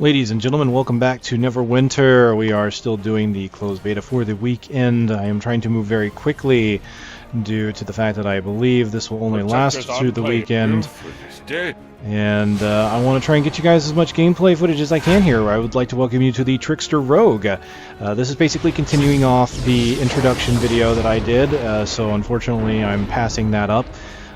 Ladies and gentlemen, welcome back to Neverwinter. We are still doing the closed beta for the weekend. I am trying to move very quickly due to the fact that I believe this will only last through the weekend. And I want to try and get you guys as much gameplay footage as I can here. I would like to welcome you to the Trickster Rogue. This is basically continuing off the introduction video that I did, so unfortunately I'm passing that up.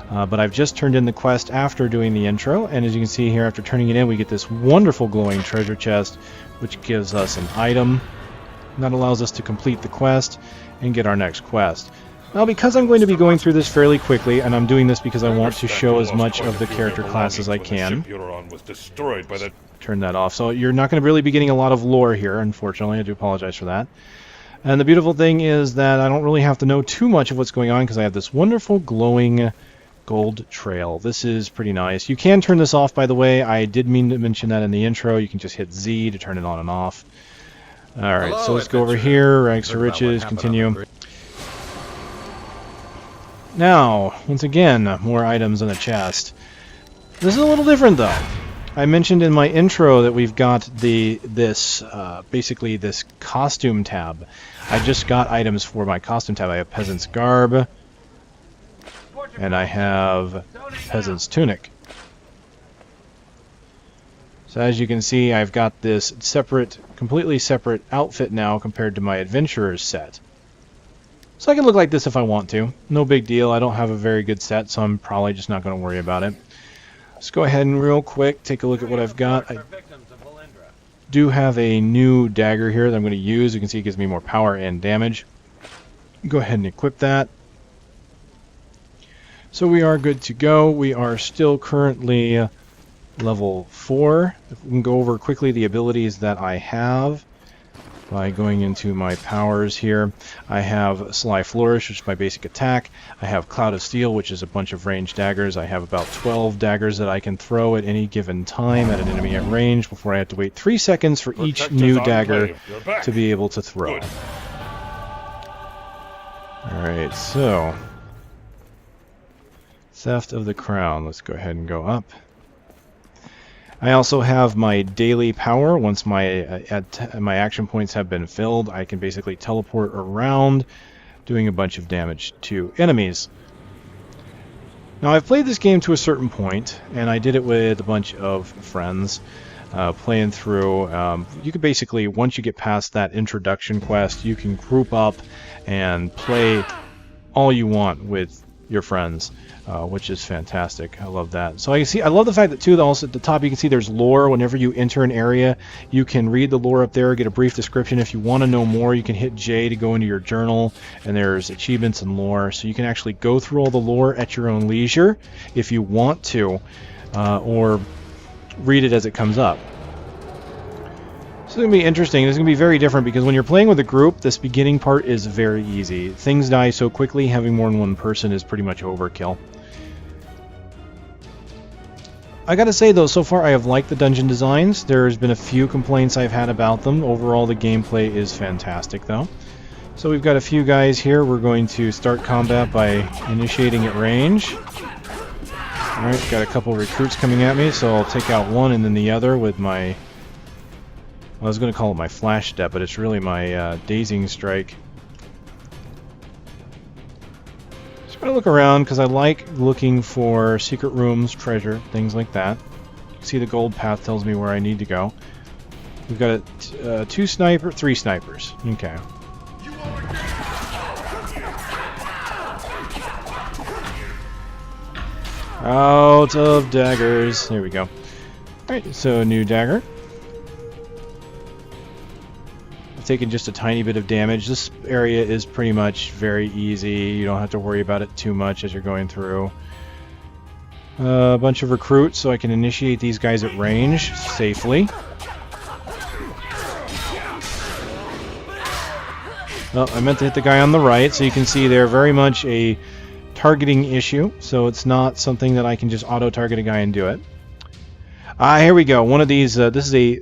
But I've just turned in the quest after doing the intro, and as you can see here, after turning it in, we get this wonderful glowing treasure chest, which gives us an item that allows us to complete the quest and get our next quest. Now, because I'm going to be going through this fairly quickly, and I'm doing this because I want to show as much of the character class as I can. Turn that off. So you're not going to really be getting a lot of lore here, unfortunately. I do apologize for that. And the beautiful thing is that I don't really have to know too much of what's going on because I have this wonderful glowing gold trail. This is pretty nice. You can turn this off, by the way. I did mean to mention that in the intro. You can just hit Z to turn it on and off. Alright, so let's go over here. Rags to Riches, continue. Now, once again, more items in the chest. This is a little different, though. I mentioned in my intro that we've got basically this costume tab. I just got items for my costume tab. I have Peasant's Garb, and I have Peasant's Tunic. So as you can see, I've got this completely separate outfit now compared to my Adventurer's set. So I can look like this if I want to. No big deal. I don't have a very good set, so I'm probably just not going to worry about it. Let's go ahead and real quick take a look at what I've got. I do have a new dagger here that I'm going to use. You can see it gives me more power and damage. Go ahead and equip that. So we are good to go. We are still currently level 4. If we can go over quickly the abilities that I have by going into my powers here. I have Sly Flourish, which is my basic attack. I have Cloud of Steel, which is a bunch of ranged daggers. I have about 12 daggers that I can throw at any given time at an enemy at range before I have to wait 3 seconds for each new dagger to be able to throw. Alright, so Theft of the Crown. Let's go ahead and go up. I also have my daily power. Once my action points have been filled, I can basically teleport around, doing a bunch of damage to enemies. Now, I've played this game to a certain point, and I did it with a bunch of friends, playing through. You could basically, once you get past that introduction quest, you can group up and play all you want with your friends, which is fantastic. I love that. So I love the fact that too, also at the top you can see there's lore. Whenever you enter an area, you can read the lore up there, get a brief description. If you want to know more, you can hit J to go into your journal, and there's achievements and lore. So you can actually go through all the lore at your own leisure if you want to, or read it as it comes up. This is going to be interesting. This is going to be very different because when you're playing with a group, this beginning part is very easy. Things die so quickly, having more than one person is pretty much overkill. I gotta say though, so far I have liked the dungeon designs. There's been a few complaints I've had about them. Overall, the gameplay is fantastic though. So we've got a few guys here. We're going to start combat by initiating at range. Alright, got a couple recruits coming at me, so I'll take out one and then the other with my... I was going to call it my flash step, but it's really my Dazing strike. Just going to look around because I like looking for secret rooms, treasure, things like that. You can see the gold path tells me where I need to go. We've got three snipers. Okay. Out of daggers. There we go. Alright, so new dagger. Taken just a tiny bit of damage. This area is pretty much very easy. You don't have to worry about it too much as you're going through. A bunch of recruits, so I can initiate these guys at range safely. Oh, I meant to hit the guy on the right, so you can see they're very much a targeting issue, so it's not something that I can just auto-target a guy and do it. Here we go. One of these, this is a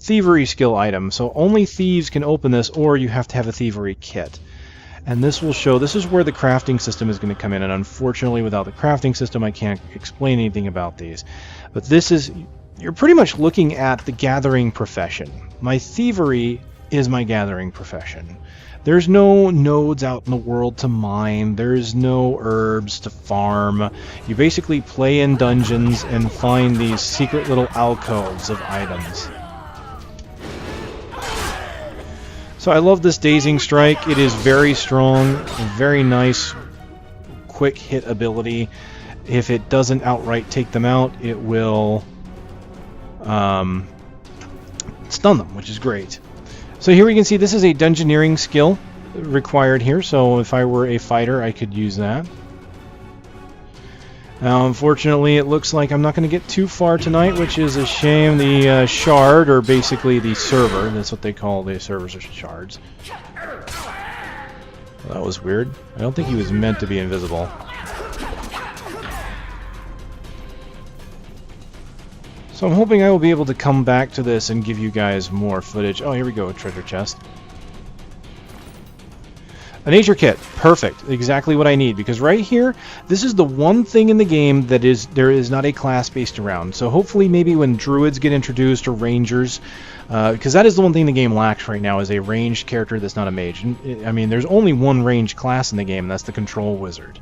Thievery skill item, so only thieves can open this, or you have to have a Thievery kit. And this will show, this is where the crafting system is going to come in, and unfortunately without the crafting system I can't explain anything about these. But this is you're pretty much looking at the gathering profession. My thievery is my gathering profession. There's no nodes out in the world to mine. There's no herbs to farm. You basically play in dungeons and find these secret little alcoves of items. So I love this Dazing Strike. It is very strong, very nice, quick hit ability. If it doesn't outright take them out, it will stun them, which is great. So here we can see this is a Dungeoneering skill required here, so if I were a fighter I could use that. Now unfortunately it looks like I'm not going to get too far tonight, which is a shame. The shard, or basically the server, that's what they call the servers, are shards. Well, that was weird. I don't think he was meant to be invisible. So I'm hoping I will be able to come back to this and give you guys more footage. Oh, here we go, a treasure chest. A nature kit. Perfect. Exactly what I need. Because right here, this is the one thing in the game that there is not a class based around. So hopefully maybe when druids get introduced, or rangers, because that is the one thing the game lacks right now, is a ranged character that's not a mage. And, I mean, there's only one ranged class in the game, and that's the control wizard.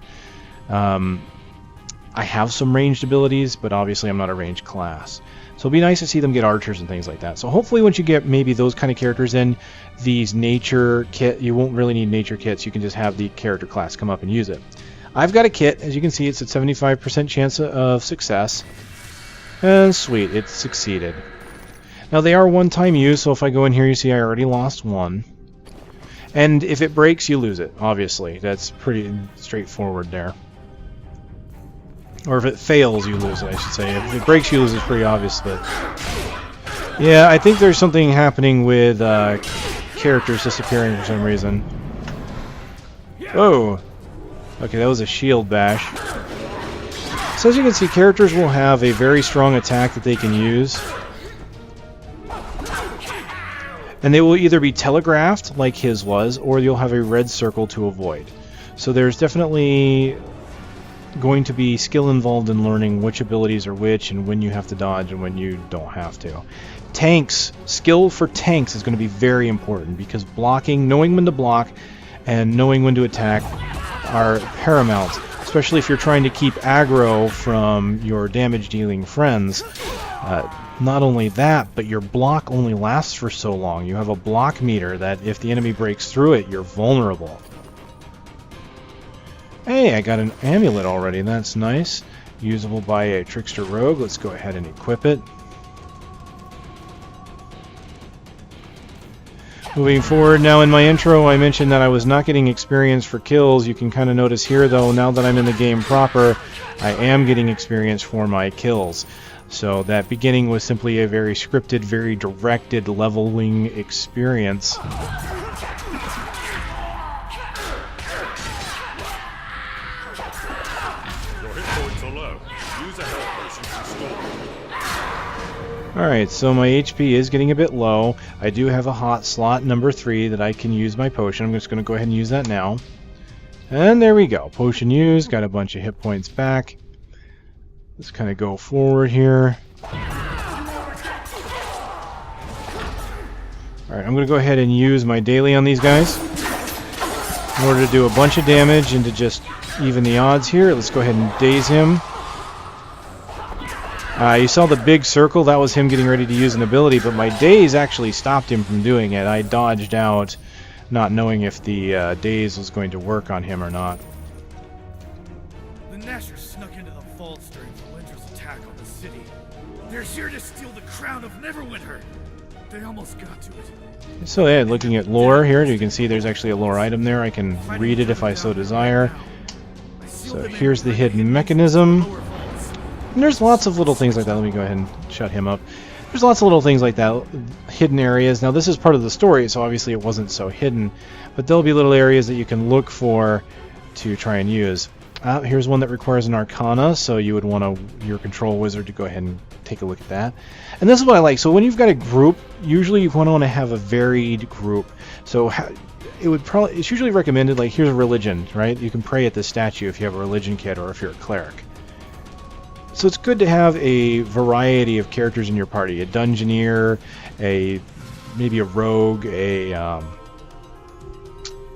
I have some ranged abilities, but obviously I'm not a ranged class. So it'll be nice to see them get archers and things like that. So hopefully once you get maybe those kind of characters in, these nature kit, you won't really need nature kits. You can just have the character class come up and use it. I've got a kit. As you can see, it's at 75% chance of success. And sweet, it succeeded. Now they are one-time use, so if I go in here, you see I already lost one. And if it breaks, you lose it, obviously. That's pretty straightforward there. Or if it fails, you lose it, I should say. If it breaks, you lose it, it's pretty obvious, but... yeah, I think there's something happening with characters disappearing for some reason. Whoa! Okay, that was a shield bash. So as you can see, characters will have a very strong attack that they can use. And they will either be telegraphed, like his was, or you'll have a red circle to avoid. So there's definitely going to be skill involved in learning which abilities are which, and when you have to dodge and when you don't have to. Tanks, skill for tanks is going to be very important, because blocking, knowing when to block and knowing when to attack are paramount, especially if you're trying to keep aggro from your damage dealing friends. Not only that, but your block only lasts for so long. You have a block meter that if the enemy breaks through it, you're vulnerable. Hey, I got an amulet already. That's nice. Usable by a Trickster Rogue. Let's go ahead and equip it. Moving forward, now in my intro I mentioned that I was not getting experience for kills. You can kind of notice here though, now that I'm in the game proper, I am getting experience for my kills. So that beginning was simply a very scripted, very directed leveling experience. Alright, so my HP is getting a bit low. I do have a hot slot number 3 that I can use my potion. I'm just going to go ahead and use that now. And there we go. Potion used. Got a bunch of hit points back. Let's kind of go forward here. Alright, I'm going to go ahead and use my daily on these guys in order to do a bunch of damage and to just even the odds here. Let's go ahead and daze him. You saw the big circle, that was him getting ready to use an ability, but my daze actually stopped him from doing it. I dodged out, not knowing if the daze was going to work on him or not. The Nashers snuck into the vaults during Winter's attack on the city. They're here to steal the crown of Neverwinter. They almost got to it. So yeah, looking at lore here, you can see there's actually a lore item there. I can read it if I so desire. So here's the hidden mechanism. And there's lots of little things like that. Let me go ahead and shut him up. There's lots of little things like that, hidden areas. Now this is part of the story, so obviously it wasn't so hidden. But there'll be little areas that you can look for to try and use. Here's one that requires an Arcana, so you would want your control wizard to go ahead and take a look at that. And this is what I like. So when you've got a group, usually you want to have a varied group. So it's usually recommended, like here's a religion, right? You can pray at this statue if you have a religion kit or if you're a cleric. So it's good to have a variety of characters in your party. A Dungeoneer, maybe a Rogue, a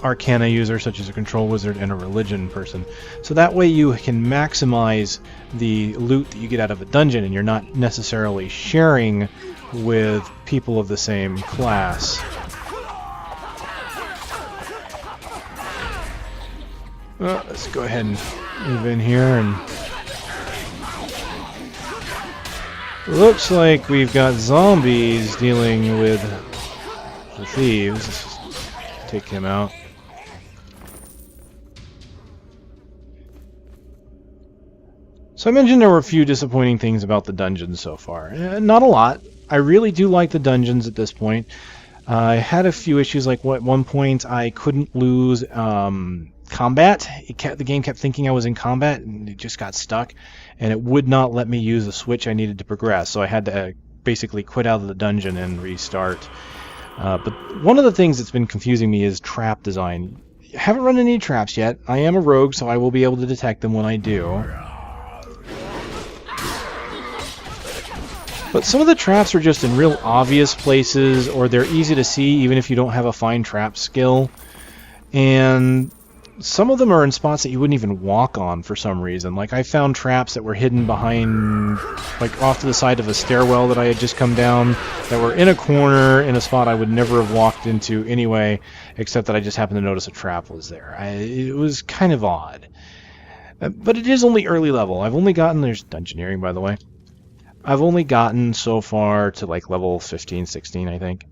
Arcana user such as a Control Wizard, and a Religion person. So that way you can maximize the loot that you get out of a dungeon, and you're not necessarily sharing with people of the same class. Well, let's go ahead and move in here, and looks like we've got zombies dealing with the thieves. Let's just take him out. So I mentioned there were a few disappointing things about the dungeons so far. Not a lot. I really do like the dungeons at this point. I had a few issues, like at one point I couldn't lose combat. The game kept thinking I was in combat, and it just got stuck, and it would not let me use the switch I needed to progress, so I had to basically quit out of the dungeon and restart. But one of the things that's been confusing me is trap design. I haven't run any traps yet. I am a rogue, so I will be able to detect them when I do. But some of the traps are just in real obvious places, or they're easy to see even if you don't have a fine trap skill. And some of them are in spots that you wouldn't even walk on for some reason. Like I found traps that were hidden behind, like off to the side of a stairwell that I had just come down, that were in a corner in a spot I would never have walked into anyway, except that I just happened to notice a trap was there. It was kind of odd. But it is only early level. I've only gotten, there's Dungeoneering by the way. I've only gotten so far to like level 15, 16, I think.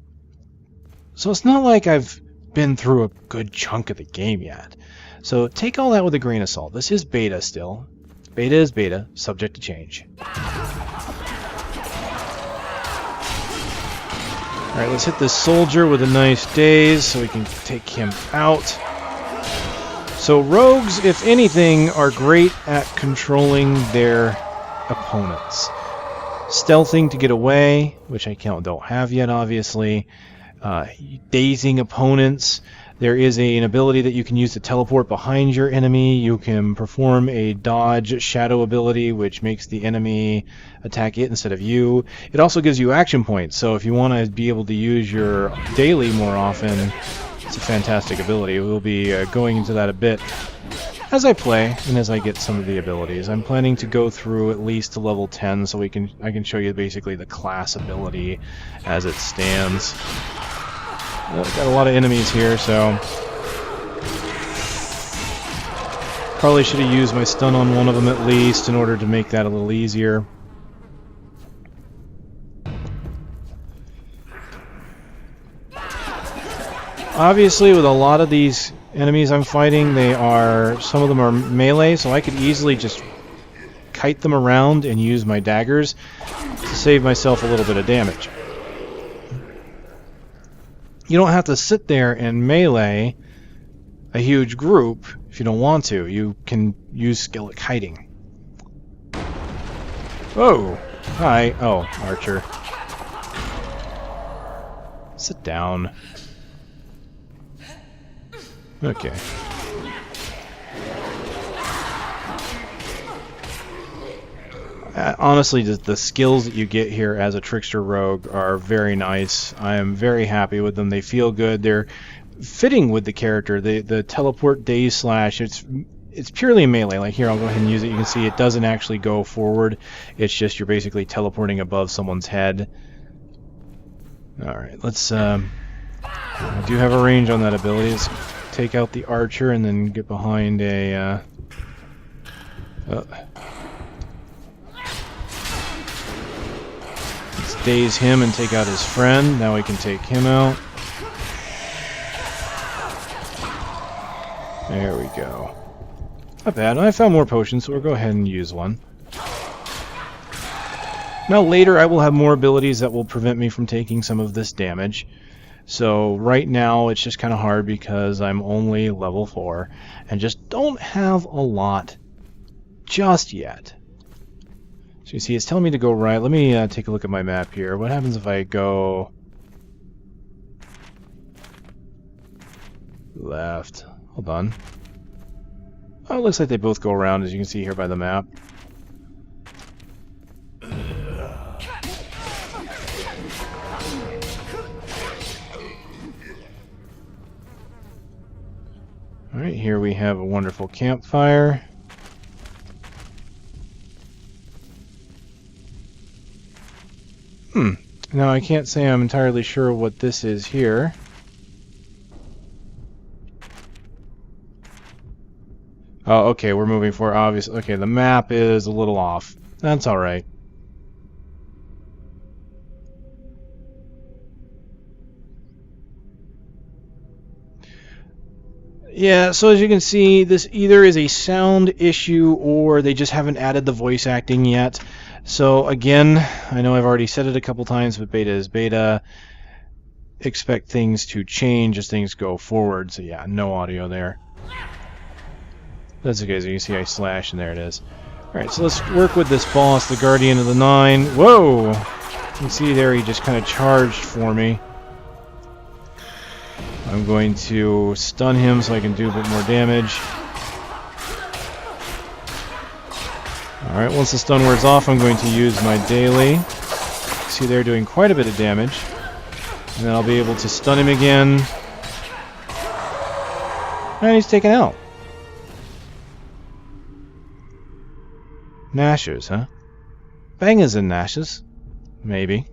So it's not like I've been through a good chunk of the game yet. So take all that with a grain of salt. This is beta still. Beta is beta, subject to change. Alright, let's hit this soldier with a nice daze so we can take him out. So rogues, if anything, are great at controlling their opponents. Stealthing to get away, which I don't have yet, obviously. Dazing opponents. There is an ability that you can use to teleport behind your enemy. You can perform a dodge shadow ability, which makes the enemy attack it instead of you. It also gives you action points, so if you want to be able to use your daily more often, it's a fantastic ability. We'll be going into that a bit as I play and as I get some of the abilities. I'm planning to go through at least to level 10 so I can show you basically the class ability as it stands. I've got a lot of enemies here, so probably should have used my stun on one of them at least in order to make that a little easier. Obviously, with a lot of these enemies I'm fighting, some of them are melee, so I could easily just kite them around and use my daggers to save myself a little bit of damage. You don't have to sit there and melee a huge group if you don't want to. You can use skill at kiting. Oh! Hi. Oh, Archer. Sit down. Okay. Honestly, the skills that you get here as a Trickster Rogue are very nice. I am very happy with them. They feel good. They're fitting with the character. The teleport daze slash, it's purely melee. Like here, I'll go ahead and use it. You can see it doesn't actually go forward. It's just you're basically teleporting above someone's head. Alright, let's... I do have a range on that ability. Let's take out the Archer and then get behind a... Let's daze him and take out his friend. Now we can take him out. There we go. Not bad. I found more potions, so we'll go ahead and use one. Now later I will have more abilities that will prevent me from taking some of this damage. So right now it's just kind of hard because I'm only level 4 and just don't have a lot just yet. So you see it's telling me to go right. Let me take a look at my map here. What happens if I go left? Hold on. Oh, it looks like they both go around, as you can see here by the map. Alright, here we have a wonderful campfire. Now I can't say I'm entirely sure what this is here. Oh, okay, we're moving forward, obviously. Okay, the map is a little off. That's alright. Yeah, so as you can see, this either is a sound issue or they just haven't added the voice acting yet. So again, I know I've already said it a couple times, but beta is beta. Expect things to change as things go forward. So yeah, no audio there. That's okay, as you can see I slash and there it is. Alright, so let's work with this boss, the Guardian of the Nine. Whoa! You can see there he just kind of charged for me. I'm going to stun him so I can do a bit more damage. Alright, once the stun wears off, I'm going to use my daily. See, they're doing quite a bit of damage. And then I'll be able to stun him again. And he's taken out. Nashers, huh? Bangers and Nashers. Maybe.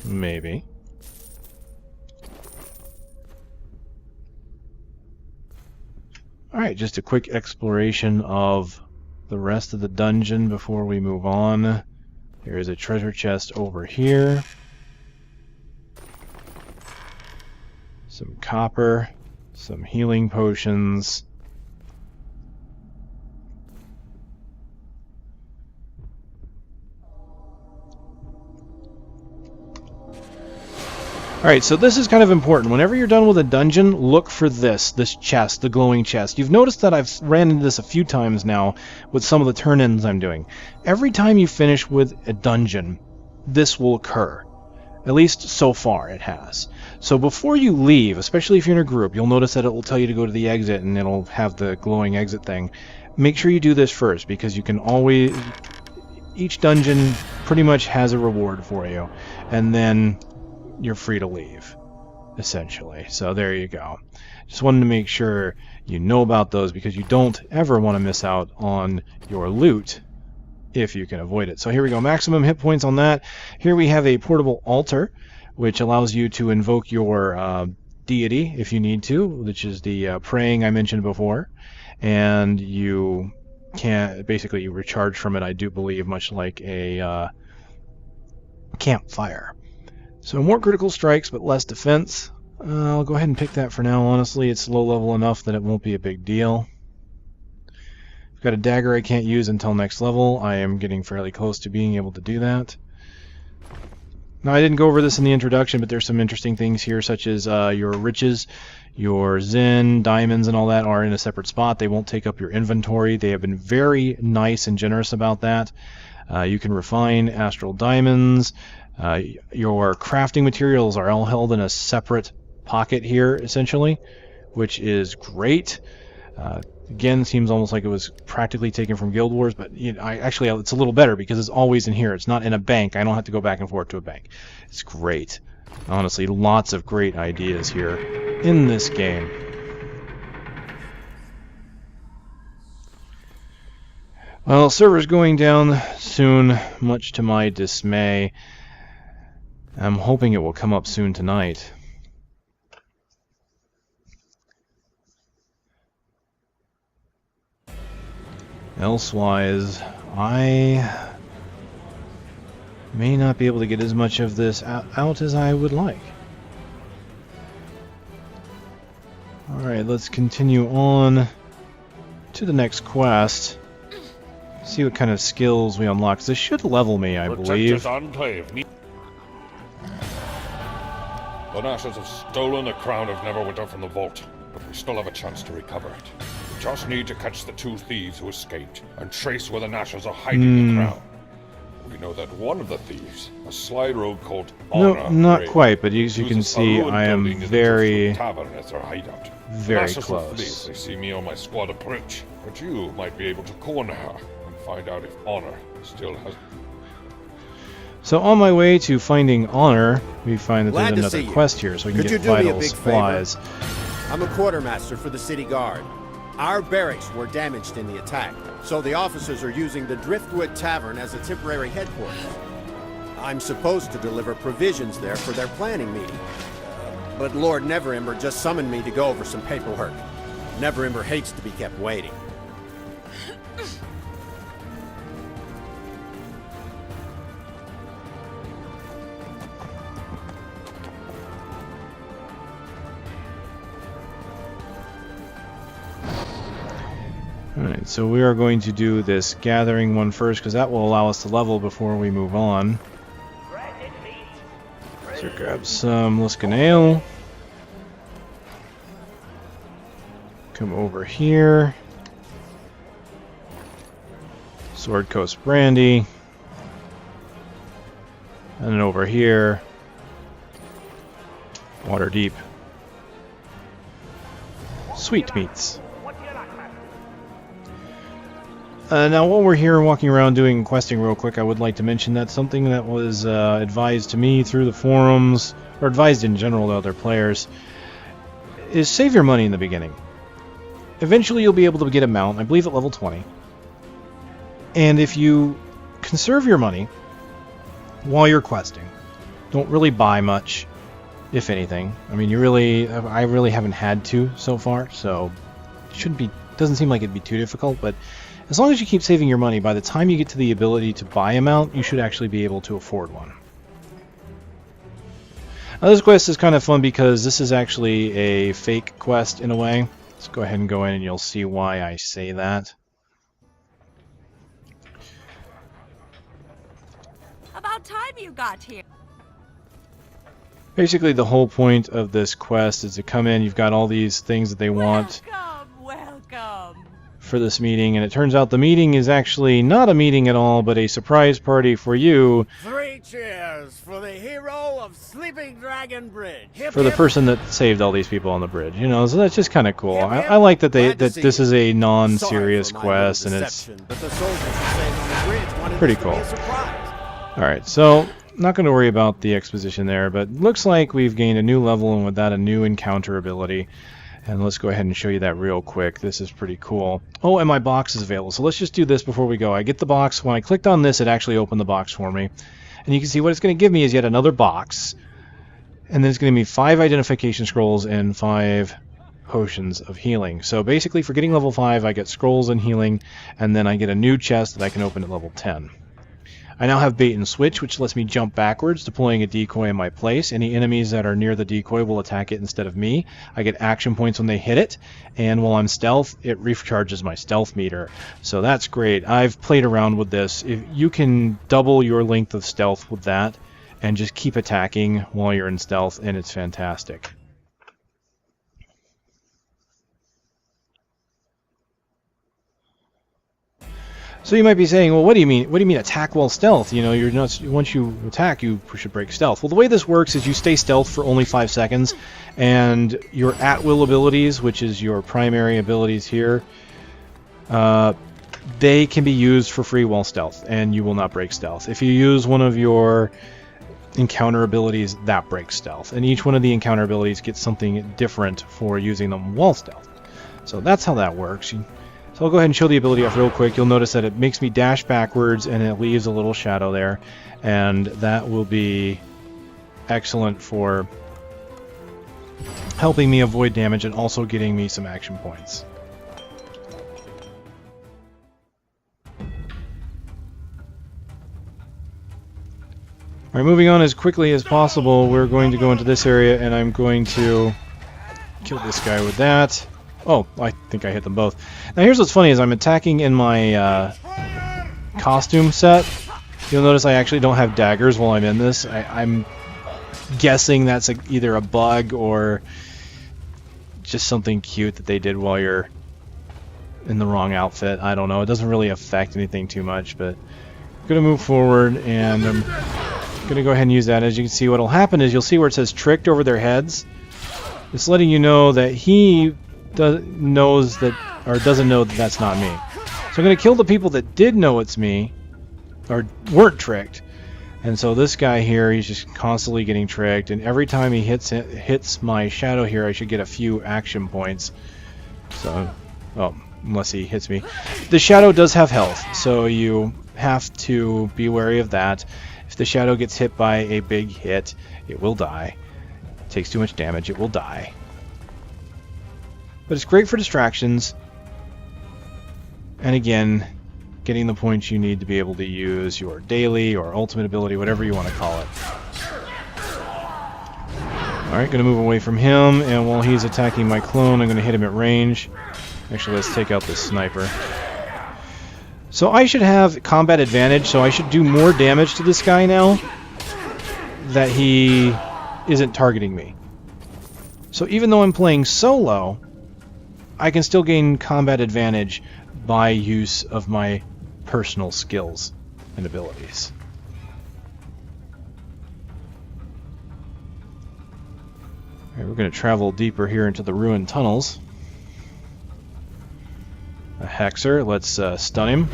Maybe. Alright, just a quick exploration of the rest of the dungeon before we move on. There is a treasure chest over here. Some copper, some healing potions. Alright, so this is kind of important. Whenever you're done with a dungeon, look for this chest, the glowing chest. You've noticed that I've ran into this a few times now with some of the turn-ins I'm doing. Every time you finish with a dungeon, this will occur. At least so far it has. So before you leave, especially if you're in a group, you'll notice that it will tell you to go to the exit and it'll have the glowing exit thing. Make sure you do this first, because you can always... Each dungeon pretty much has a reward for you. And then you're free to leave, essentially. So there you go. Just wanted to make sure you know about those, because you don't ever want to miss out on your loot if you can avoid it. So here we go, maximum hit points on that. Here we have a portable altar, which allows you to invoke your deity if you need to, which is the praying I mentioned before. And you can basically you recharge from it, I do believe, much like a campfire. So more critical strikes, but less defense. I'll go ahead and pick that for now, honestly. It's low level enough that it won't be a big deal. I've got a dagger I can't use until next level. I am getting fairly close to being able to do that. Now, I didn't go over this in the introduction, but there's some interesting things here, such as your riches, your Zen, diamonds, and all that are in a separate spot. They won't take up your inventory. They have been very nice and generous about that. You can refine astral diamonds. Your crafting materials are all held in a separate pocket here, essentially, which is great. Again, seems almost like it was practically taken from Guild Wars, but actually it's a little better because it's always in here. It's not in a bank. I don't have to go back and forth to a bank. It's great. Honestly, lots of great ideas here in this game. Well, server's going down soon, much to my dismay. I'm hoping it will come up soon tonight. Elsewise, I may not be able to get as much of this out as I would like. Alright, let's continue on to the next quest. See what kind of skills we unlock. This should level me, I believe. The Nashers have stolen the crown of Neverwinter from the vault, but we still have a chance to recover it. We just need to catch the two thieves who escaped and trace where the Nashers are hiding the crown. We know that one of the thieves, a sly rogue called Honor, no, not quite, but as you can see, I am very close. They see me on my squad approach, but you might be able to corner her and find out if Honor still has... So on my way to finding Honor, we find that there's another quest here, so we can get vital supplies. I'm a quartermaster for the city guard. Our barracks were damaged in the attack, so the officers are using the Driftwood Tavern as a temporary headquarters. I'm supposed to deliver provisions there for their planning meeting. But Lord Neverwinter just summoned me to go over some paperwork. Neverwinter hates to be kept waiting. Alright, so we are going to do this gathering one first, because that will allow us to level before we move on. So grab some Liskin Ale. Come over here. Sword Coast Brandy. And then over here, Waterdeep Sweetmeats. Now, while we're here walking around doing questing real quick, I would like to mention that something that was advised to me through the forums, or advised in general to other players, is save your money in the beginning. Eventually you'll be able to get a mount, I believe at level 20. And if you conserve your money while you're questing, don't really buy much, if anything. I mean, I really haven't had to so far, so it doesn't seem like it'd be too difficult, but as long as you keep saving your money, by the time you get to the ability to buy a mount, you should actually be able to afford one. Now, this quest is kind of fun because this is actually a fake quest in a way. Let's go ahead and go in and you'll see why I say that. About time you got here. Basically, the whole point of this quest is to come in, you've got all these things that they want Welcome. for this meeting, and it turns out the meeting is actually not a meeting at all, but a surprise party for you. 3 cheers for the hero of Sleeping Dragon Bridge. For the person that saved all these people on the bridge, you know, so that's just kind of cool. I like that this is a non-serious quest, and it's pretty cool. Alright, so not going to worry about the exposition there, but looks like we've gained a new level, and with that a new encounter ability. And let's go ahead and show you that real quick. This is pretty cool. Oh, and my box is available. So let's just do this before we go. I get the box. When I clicked on this, it actually opened the box for me. And you can see what it's going to give me is yet another box. And then it's going to be 5 identification scrolls and 5 potions of healing. So basically, for getting level 5, I get scrolls and healing, and then I get a new chest that I can open at level 10. I now have bait and switch, which lets me jump backwards, deploying a decoy in my place. Any enemies that are near the decoy will attack it instead of me. I get action points when they hit it, and while I'm stealth, it recharges my stealth meter. So that's great. I've played around with this. If you can double your length of stealth with that, and just keep attacking while you're in stealth, and it's fantastic. So you might be saying, well, what do you mean? What do you mean attack while stealth? You know, you're not. Once you attack, you should break stealth. Well, the way this works is you stay stealth for only 5 seconds, and your at-will abilities, which is your primary abilities here, they can be used for free while stealth, and you will not break stealth. If you use one of your encounter abilities, that breaks stealth, and each one of the encounter abilities gets something different for using them while stealth. So that's how that works. So I'll go ahead and show the ability off real quick. You'll notice that it makes me dash backwards and it leaves a little shadow there. And that will be excellent for helping me avoid damage and also getting me some action points. Alright, moving on as quickly as possible, we're going to go into this area and I'm going to kill this guy with that. Oh, I think I hit them both. Now here's what's funny is I'm attacking in my costume set. You'll notice I actually don't have daggers while I'm in this. I'm guessing that's either a bug or just something cute that they did while you're in the wrong outfit. I don't know. It doesn't really affect anything too much, but I'm going to move forward and I'm going to go ahead and use that. As you can see, what will happen is you'll see where it says tricked over their heads. It's letting you know that he knows that, or doesn't know that that's not me. So I'm going to kill the people that did know it's me, or weren't tricked. And so this guy here, he's just constantly getting tricked, and every time he hits my shadow here, I should get a few action points. So Well, unless he hits me. The shadow does have health, so you have to be wary of that. If the shadow gets hit by a big hit, it will die. It takes too much damage, it will die. But it's great for distractions. And again, getting the points you need to be able to use your daily or ultimate ability, whatever you want to call it. Alright, going to move away from him, and while he's attacking my clone, I'm going to hit him at range. Actually, let's take out this sniper. So I should have combat advantage, so I should do more damage to this guy now that he isn't targeting me. So even though I'm playing solo, I can still gain combat advantage by use of my personal skills and abilities. Alright, we're going to travel deeper here into the ruined tunnels. A Hexer, let's stun him.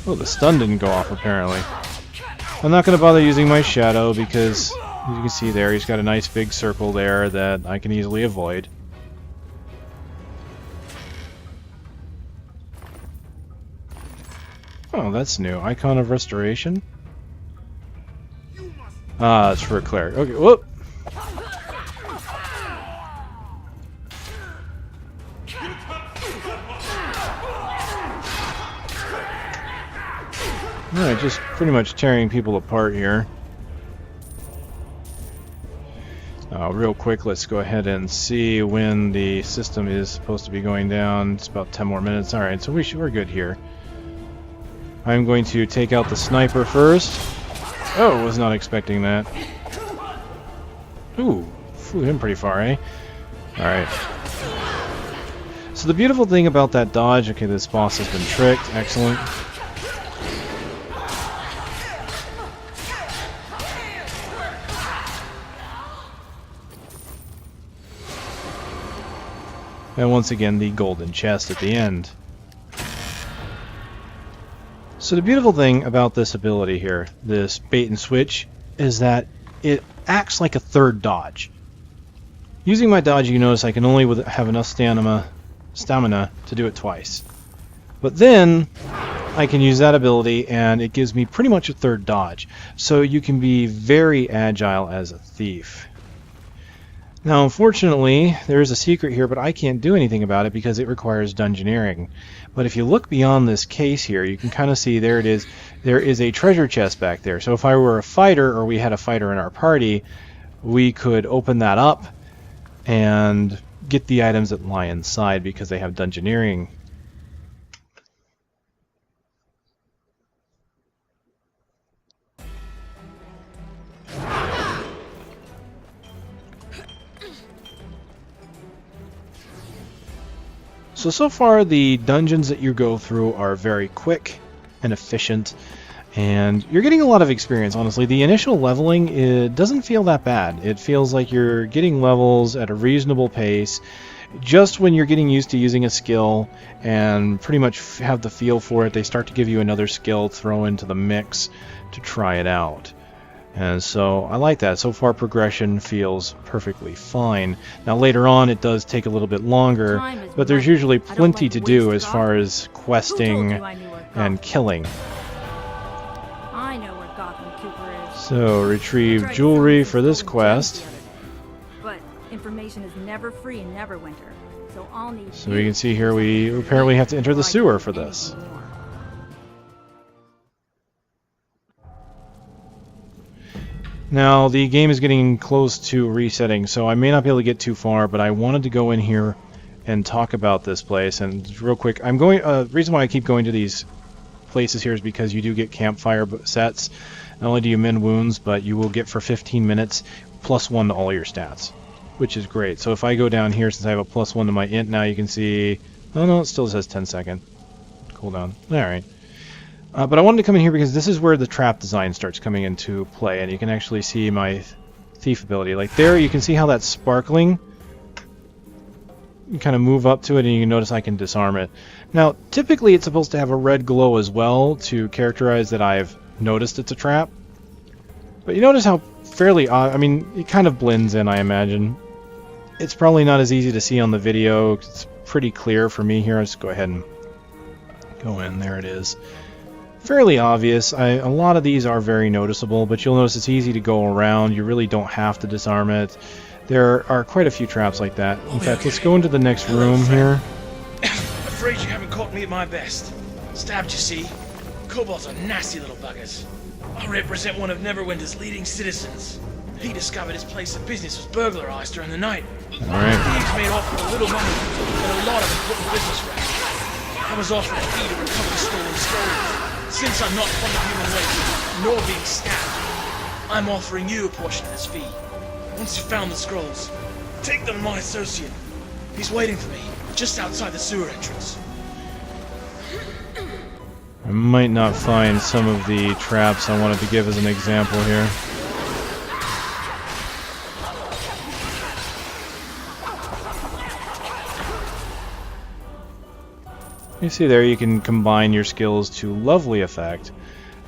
Oh, the stun didn't go off apparently. I'm not going to bother using my shadow because, as you can see there, he's got a nice big circle there that I can easily avoid. Oh, that's new. Icon of Restoration? Ah, it's for a cleric. Okay, whoop! Alright, just pretty much tearing people apart here. Real quick, let's go ahead and see when the system is supposed to be going down. It's about 10 more minutes. Alright, so we're good here. I'm going to take out the sniper first. Oh, was not expecting that. Ooh, flew him pretty far, eh? Alright. So the beautiful thing about that dodge, okay, this boss has been tricked. Excellent. And once again, the golden chest at the end. So the beautiful thing about this ability here, this bait and switch, is that it acts like a third dodge. Using my dodge, you notice I can only have enough stamina to do it twice. But then I can use that ability and it gives me pretty much a third dodge. So you can be very agile as a thief. Now, unfortunately, there is a secret here, but I can't do anything about it because it requires Dungeoneering. But if you look beyond this case here, you can kind of see there it is. There is a treasure chest back there. So if I were a fighter, or we had a fighter in our party, we could open that up and get the items that lie inside because they have Dungeoneering. So far the dungeons that you go through are very quick and efficient, and you're getting a lot of experience, honestly. The initial leveling, it doesn't feel that bad. It feels like you're getting levels at a reasonable pace, just when you're getting used to using a skill and pretty much have the feel for it, they start to give you another skill throw into the mix to try it out. And so I like that. So far progression feels perfectly fine. Now later on it does take a little bit longer, but there's usually plenty to do as far as questing and killing. I know where Gotham Cooper is. So retrieve jewelry for this quest. But information is never free in Neverwinter. So I'll need So we can see here we apparently have to enter the sewer for this. Now, the game is getting close to resetting, so I may not be able to get too far, but I wanted to go in here and talk about this place. And real quick, I'm going. Reason why I keep going to these places here is because you do get campfire sets. Not only do you mend wounds, but you will get for 15 minutes +1 to all your stats, which is great. So if I go down here, since I have a +1 to my int now, you can see. Oh no, it still says 10-second cooldown. All right. But I wanted to come in here because this is where the trap design starts coming into play, and you can actually see my thief ability. Like there, you can see how that's sparkling. You kind of move up to it, and you can notice I can disarm it. Now, typically it's supposed to have a red glow as well to characterize that I've noticed it's a trap. But you notice how fairly odd, I mean, it kind of blends in, I imagine. it's probably not as easy to see on the video. It's pretty clear for me here. I'll just go ahead and go in. There it is. Fairly obvious. A lot of these are very noticeable, but you'll notice it's easy to go around. You really don't have to disarm it. There are quite a few traps like that. In fact, let's go into the next room here. Afraid you haven't caught me at my best. Stabbed, you see. Kobolds are nasty little buggers. I represent one of Neverwinter's leading citizens. He discovered his place of business was burglarized during the night. Alright. Thieves made off with a little money and a lot of important business records. I was offered a fee to recover the stolen scrolls. Since I'm not fond of human waste, nor being stabbed, I'm offering you a portion of this fee. Once you've found the scrolls, take them to my associate. He's waiting for me, just outside the sewer entrance. I might not find some of the traps I wanted to give as an example here. You see there, you can combine your skills to lovely effect.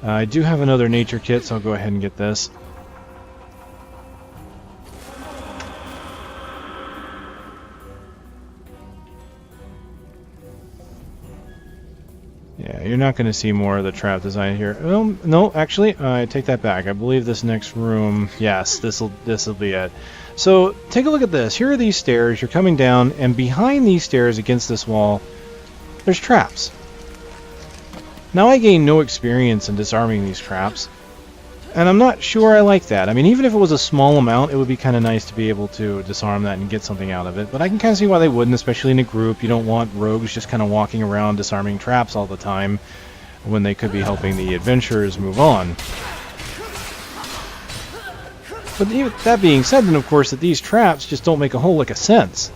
I do have another nature kit, so I'll go ahead and get this. Yeah, you're not going to see more of the trap design here. Well, no, actually, I take that back. I believe this next room, yes, this'll be it. So, take a look at this. Here are these stairs. You're coming down, and behind these stairs against this wall, there's traps. Now I gain no experience in disarming these traps, and I'm not sure I like that. I mean, even if it was a small amount, it would be kind of nice to be able to disarm that and get something out of it. But I can kind of see why they wouldn't, especially in a group. You don't want rogues just kind of walking around disarming traps all the time when they could be helping the adventurers move on. But even that being said, then of course that these traps just don't make a whole lick of sense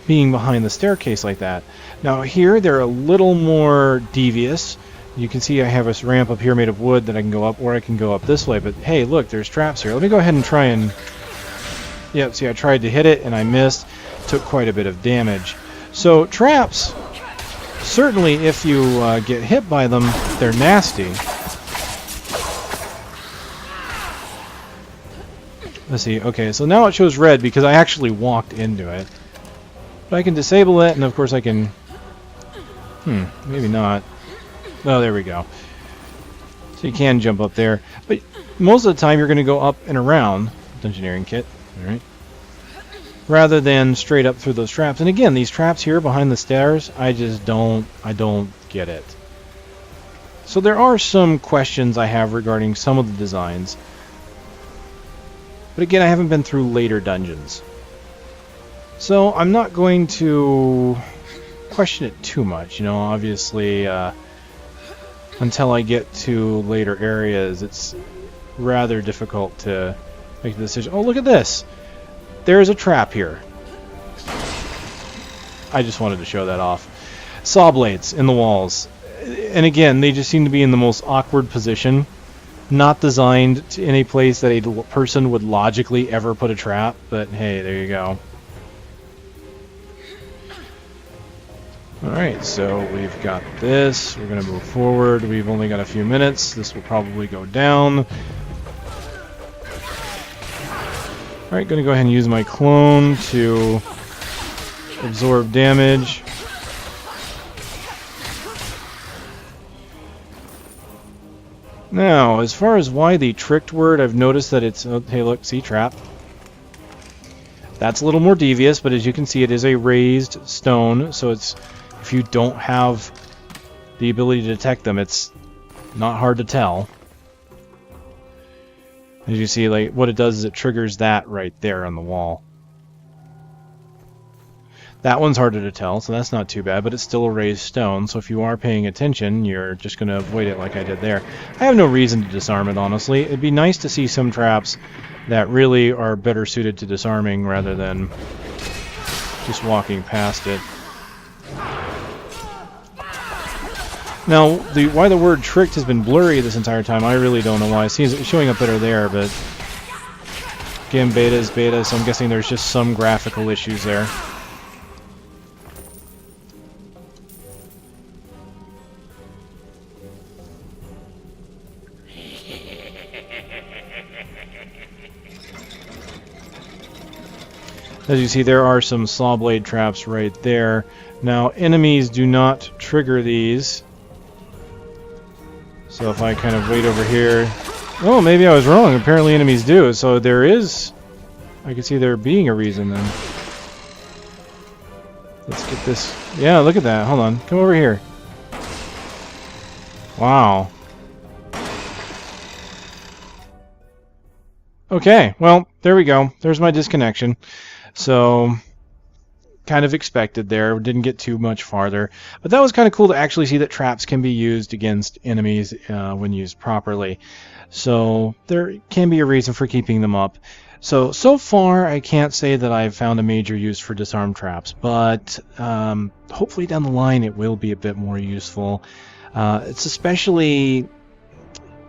being behind the staircase like that. Now here they're a little more devious. You can see I have a ramp up here made of wood that I can go up, or I can go up this way. But hey, look, there's traps here. Let me go ahead and try and... Yep, see, I tried to hit it and I missed. Took quite a bit of damage. So traps, certainly if you get hit by them, they're nasty. Let's see. Okay, so now it shows red because I actually walked into it. But I can disable it, and of course I can... maybe not. Oh, there we go. So you can jump up there. But most of the time you're going to go up and around. Dungeoneering kit. Alright. Rather than straight up through those traps. And again, these traps here behind the stairs, I don't get it. So there are some questions I have regarding some of the designs. But again, I haven't been through later dungeons. So I'm not going to question it too much. You know, obviously, until I get to later areas, it's rather difficult to make the decision. Oh, look at this! There's a trap here. I just wanted to show that off. Saw blades in the walls. And again, they just seem to be in the most awkward position. Not designed in a place that a person would logically ever put a trap, but hey, there you go. Alright, so we've got this. We're going to move forward. We've only got a few minutes. This will probably go down. Alright, going to go ahead and use my clone to absorb damage. Now, as far as why the tricked word, I've noticed that it's... Oh, hey, look, see, trap. That's a little more devious, but as you can see, it is a raised stone, so it's... If you don't have the ability to detect them, it's not hard to tell. As you see, like, what it does is it triggers that right there on the wall. That one's harder to tell, so that's not too bad, but it's still a raised stone, so if you are paying attention, you're just going to avoid it like I did there. I have no reason to disarm it, honestly. It'd be nice to see some traps that really are better suited to disarming rather than just walking past it. Now, why the word tricked has been blurry this entire time, I really don't know why. It seems it's showing up better there, but again, beta is beta, so I'm guessing there's just some graphical issues there. As you see, there are some saw blade traps right there. Now, enemies do not trigger these. So if I kind of wait over here... Oh, maybe I was wrong. Apparently enemies do. So there is... I can see there being a reason then. Let's get this... Yeah, look at that. Hold on. Come over here. Wow. Okay, well, there we go. There's my disconnection. So, kind of expected there. Didn't get too much farther. But that was kind of cool to actually see that traps can be used against enemies when used properly. So, there can be a reason for keeping them up. So far, I can't say that I've found a major use for disarm traps, but hopefully down the line it will be a bit more useful. It's especially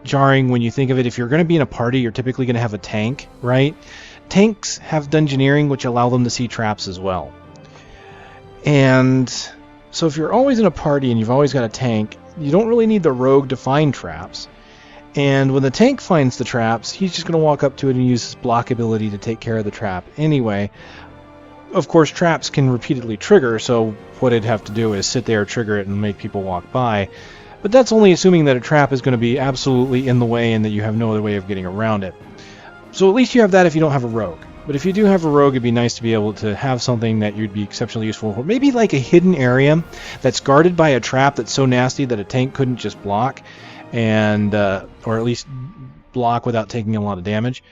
jarring when you think of it. If you're going to be in a party, you're typically going to have a tank, right? Tanks have Dungeoneering, which allow them to see traps as well. And so if you're always in a party and you've always got a tank, you don't really need the rogue to find traps. And when the tank finds the traps, he's just going to walk up to it and use his block ability to take care of the trap anyway. Of course, traps can repeatedly trigger, so what it'd have to do is sit there, trigger it, and make people walk by. But that's only assuming that a trap is going to be absolutely in the way and that you have no other way of getting around it. So at least you have that if you don't have a rogue. But if you do have a rogue, it'd be nice to be able to have something that you'd be exceptionally useful for. Maybe like a hidden area that's guarded by a trap that's so nasty that a tank couldn't just block, and or at least block without taking a lot of damage.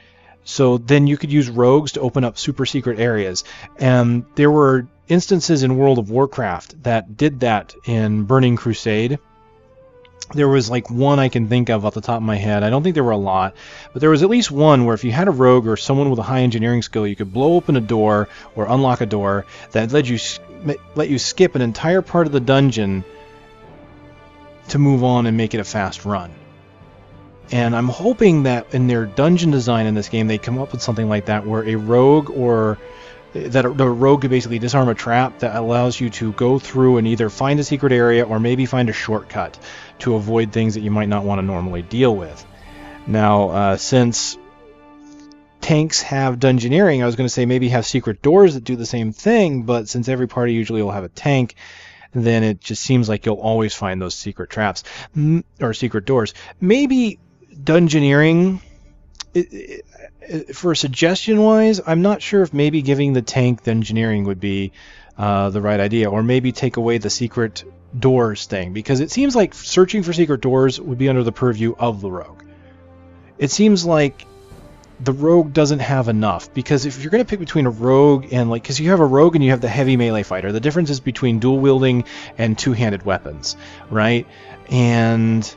So then you could use rogues to open up super secret areas. And there were instances in World of Warcraft that did that in Burning Crusade. There was like one I can think of off the top of my head. I don't think there were a lot, but there was at least one where if you had a rogue or someone with a high engineering skill, you could blow open a door or unlock a door that let you skip an entire part of the dungeon to move on and make it a fast run. And I'm hoping that in their dungeon design in this game, they come up with something like that, where a rogue or that the rogue could basically disarm a trap that allows you to go through and either find a secret area or maybe find a shortcut to avoid things that you might not want to normally deal with. Now, since tanks have Dungeoneering, I was going to say maybe have secret doors that do the same thing, but since every party usually will have a tank, then it just seems like you'll always find those secret traps or secret doors. Maybe Dungeoneering, for suggestion-wise, I'm not sure if maybe giving the tank Dungeoneering would be the right idea, or maybe take away the secret doors thing, because it seems like searching for secret doors would be under the purview of the rogue. It seems like the rogue doesn't have enough, because if you're going to pick between a rogue and because you have a rogue and you have the heavy melee fighter, the difference is between dual wielding and two-handed weapons, right? And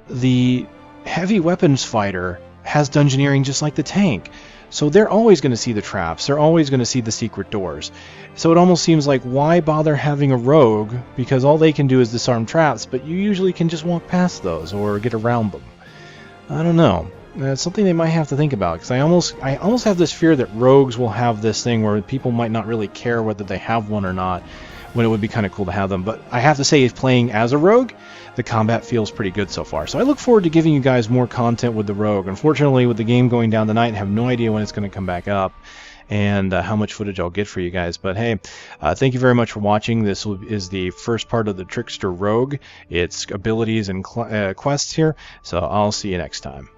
the heavy weapons fighter has Dungeoneering just like the tank. So they're always going to see the traps. They're always going to see the secret doors. So it almost seems like, why bother having a rogue? Because all they can do is disarm traps, but you usually can just walk past those or get around them. I don't know. It's something they might have to think about, because I almost have this fear that rogues will have this thing where people might not really care whether they have one or not, when it would be kind of cool to have them. But I have to say, if playing as a rogue, the combat feels pretty good so far. So I look forward to giving you guys more content with the rogue. Unfortunately, with the game going down tonight, I have no idea when it's going to come back up and how much footage I'll get for you guys. But hey, thank you very much for watching. This is the first part of the Trickster Rogue, its abilities and quests here. So I'll see you next time.